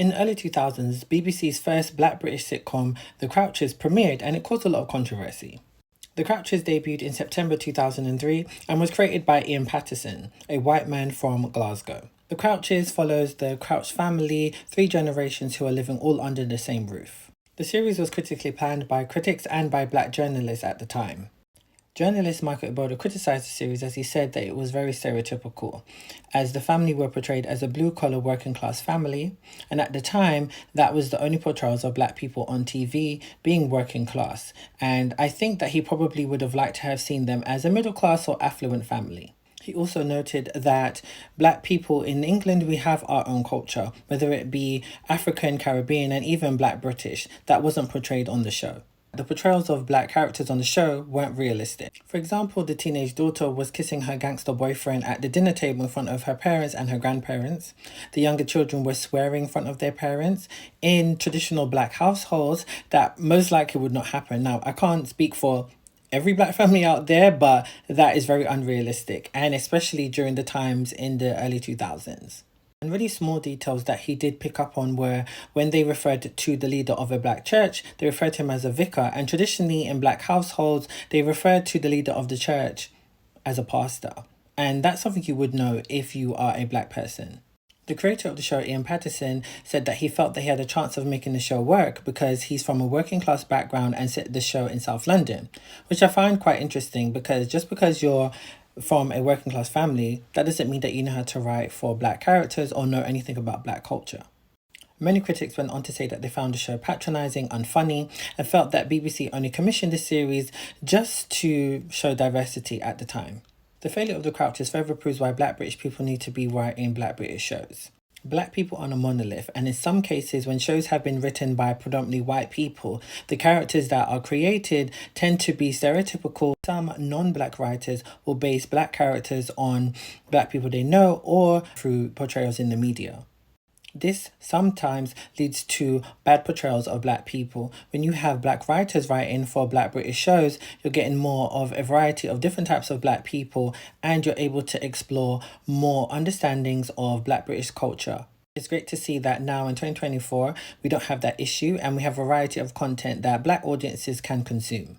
In the early 2000s, BBC's first black British sitcom, The Crouchers, premiered and it caused a lot of controversy. The Crouchers debuted in September 2003 and was created by Ian Patterson, a white man from Glasgow. The Crouchers follows the Crouch family, 3 generations who are living all under the same roof. The series was critically panned by critics and by black journalists at the time. Journalist Michael Iboda criticised the series as he said that it was very stereotypical, as the family were portrayed as a blue-collar working-class family, and at the time, that was the only portrayals of black people on TV being working class, and I think that he probably would have liked to have seen them as a middle-class or affluent family. He also noted that black people in England, we have our own culture, whether it be African, Caribbean, and even black British, that wasn't portrayed on the show. The portrayals of black characters on the show weren't realistic. For example, the teenage daughter was kissing her gangster boyfriend at the dinner table in front of her parents and her grandparents. The younger children were swearing in front of their parents. In traditional black households, that most likely would not happen. Now, I can't speak for every black family out there, but that is very unrealistic, and especially during the times in the early 2000s. And really small details that he did pick up on were when they referred to the leader of a black church, they referred to him as a vicar. And traditionally in black households, they referred to the leader of the church as a pastor. And that's something you would know if you are a black person. The creator of the show, Ian Patterson, said that he felt that he had a chance of making the show work because he's from a working class background and set the show in South London, which I find quite interesting because just because you're from a working class family, that doesn't mean that you know how to write for black characters or know anything about black culture. Many critics went on to say that they found the show patronising, unfunny, and felt that BBC only commissioned the series just to show diversity at the time. The failure of The Crouchers further proves why black British people need to be writing black British shows. Black people aren't a monolith, and in some cases when shows have been written by predominantly white people, the characters that are created tend to be stereotypical. Some non-black writers will base black characters on black people they know or through portrayals in the media. This sometimes leads to bad portrayals of black people. When you have black writers writing for black British shows, you're getting more of a variety of different types of black people and you're able to explore more understandings of black British culture. It's great to see that now in 2024, we don't have that issue and we have a variety of content that black audiences can consume.